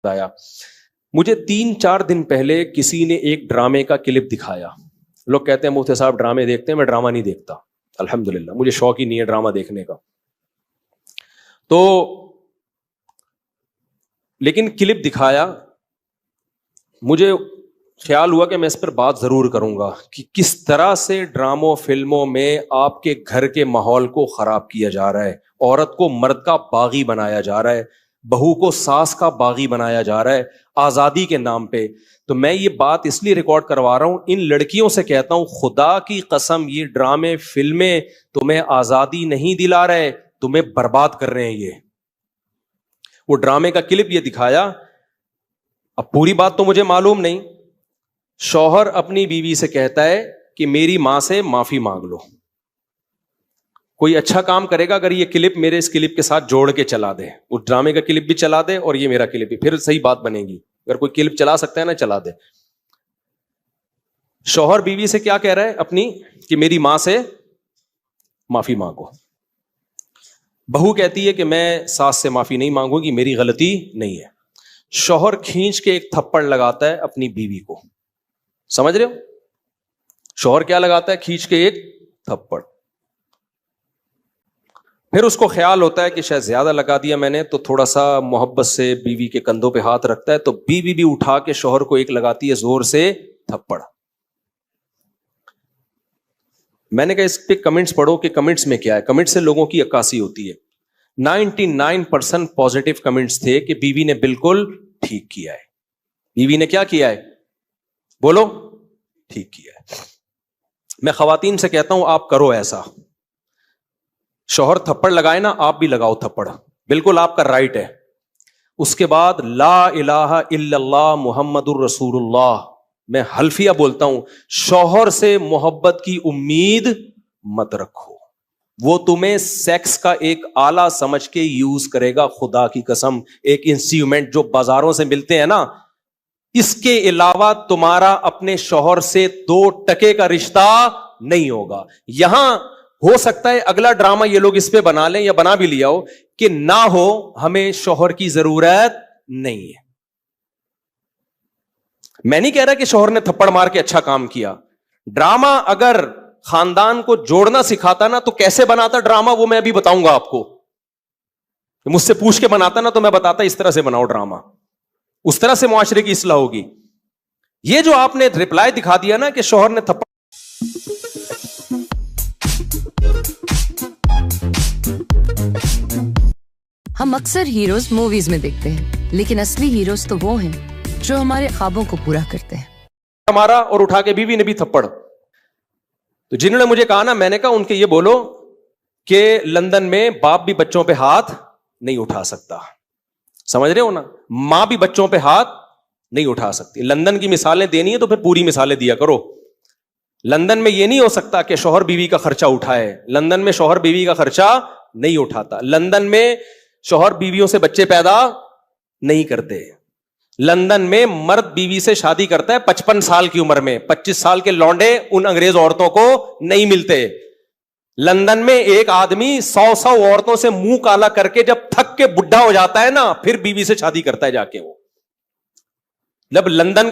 آیا مجھے 3-4 دن پہلے کسی نے ایک ڈرامے کا کلپ دکھایا. لوگ کہتے ہیں مفتی صاحب ڈرامے دیکھتے ہیں, میں ڈرامہ نہیں دیکھتا الحمدللہ, مجھے شوق ہی نہیں ہے ڈرامہ دیکھنے کا. تو لیکن کلپ دکھایا, مجھے خیال ہوا کہ میں اس پر بات ضرور کروں گا کہ کس طرح سے ڈراموں فلموں میں آپ کے گھر کے ماحول کو خراب کیا جا رہا ہے, عورت کو مرد کا باغی بنایا جا رہا ہے, بہو کو ساس کا باغی بنایا جا رہا ہے آزادی کے نام پہ. تو میں یہ بات اس لیے ریکارڈ کروا رہا ہوں, ان لڑکیوں سے کہتا ہوں خدا کی قسم یہ ڈرامے فلمیں تمہیں آزادی نہیں دلا رہے, تمہیں برباد کر رہے ہیں. یہ وہ ڈرامے کا کلپ یہ دکھایا, اب پوری بات تو مجھے معلوم نہیں. شوہر اپنی بیوی سے کہتا ہے کہ میری ماں سے معافی مانگ لو. کوئی اچھا کام کرے گا اگر یہ کلپ میرے اس کلپ کے ساتھ جوڑ کے چلا دے, اس ڈرامے کا کلپ بھی چلا دے اور یہ میرا کلپ بھی, پھر صحیح بات بنے گی. اگر کوئی کلپ چلا سکتا ہے نا چلا دے. شوہر بیوی سے کیا کہہ رہا ہے اپنی, کہ میری ماں سے معافی مانگو. بہو کہتی ہے کہ میں ساس سے معافی نہیں مانگوں گی, میری غلطی نہیں ہے. شوہر کھینچ کے ایک تھپڑ لگاتا ہے اپنی بیوی کو. سمجھ رہے ہو, شوہر کیا لگاتا ہے, کھینچ کے ایک تھپڑ. پھر اس کو خیال ہوتا ہے کہ شاید زیادہ لگا دیا میں نے, تو تھوڑا سا محبت سے بیوی کے کندھوں پہ ہاتھ رکھتا ہے, تو بیوی بھی اٹھا کے شوہر کو ایک لگاتی ہے زور سے تھپڑ. میں نے کہا اس پہ کمنٹس پڑھو کہ کمنٹس میں کیا ہے. کمنٹ سے لوگوں کی عکاسی ہوتی ہے. 99% پازیٹیو کمنٹس تھے کہ بیوی نے بالکل ٹھیک کیا ہے. بیوی نے کیا کیا ہے, بولو, ٹھیک کیا ہے. میں خواتین سے کہتا ہوں آپ کرو ایسا, شوہر تھپڑ لگائے نا آپ بھی لگاؤ تھپڑ, بالکل آپ کا رائٹ ہے. اس کے بعد لا الہ الا اللہ محمد الرسول اللہ, میں حلفیہ بولتا ہوں, شوہر سے محبت کی امید مت رکھو, وہ تمہیں سیکس کا ایک آلہ سمجھ کے یوز کرے گا. خدا کی قسم ایک انسٹرومنٹ جو بازاروں سے ملتے ہیں نا, اس کے علاوہ تمہارا اپنے شوہر سے 2% کا رشتہ نہیں ہوگا. یہاں ہو سکتا ہے اگلا ڈرامہ یہ لوگ اس پہ بنا لیں یا بنا بھی لیا ہو کہ نہ ہو, ہمیں شوہر کی ضرورت نہیں ہے. میں نہیں کہہ رہا کہ شوہر نے تھپڑ مار کے اچھا کام کیا. ڈرامہ اگر خاندان کو جوڑنا سکھاتا نا تو کیسے بناتا ڈرامہ, وہ میں ابھی بتاؤں گا آپ کو. مجھ سے پوچھ کے بناتا نا تو میں بتاتا اس طرح سے بناؤ ڈرامہ, اس طرح سے معاشرے کی اصلاح ہوگی. یہ جو آپ نے رپلائی دکھا دیا نا کہ شوہر نے تھپڑ, ہم اکثر ہیروز موویز میں دیکھتے ہیں, لیکن اصلی ہیروز تو وہ ہیں جو ہمارے خوابوں کو پورا کرتے ہیں. ہمارا اور اٹھا کے بیوی نے بھی تھپڑ. تو جنہوں نے مجھے کہا نا, میں نے کہا ان کے یہ بولو کہ لندن میں باپ بھی بچوں پہ ہاتھ نہیں اٹھا سکتا. سمجھ رہے ہو نا, ماں بھی بچوں پہ ہاتھ نہیں اٹھا سکتی. لندن کی مثالیں دینی ہے تو پھر پوری مثالیں دیا کرو. لندن میں یہ نہیں ہو سکتا کہ شوہر بیوی کا خرچہ اٹھائے. لندن میں شوہر بیوی کا خرچہ نہیں اٹھاتا. لندن میں شوہر بیویوں سے بچے پیدا نہیں کرتے. لندن میں مرد بیوی سے شادی کرتا ہے 55 سال کی عمر میں. 25 سال کے لونڈے ان انگریز عورتوں کو نہیں ملتے. لندن میں ایک آدمی 100 عورتوں سے منہ کالا کر کے جب تھک کے بڈھا ہو جاتا ہے نا, پھر بیوی سے شادی کرتا ہے جا کے. وہ جب لندن کو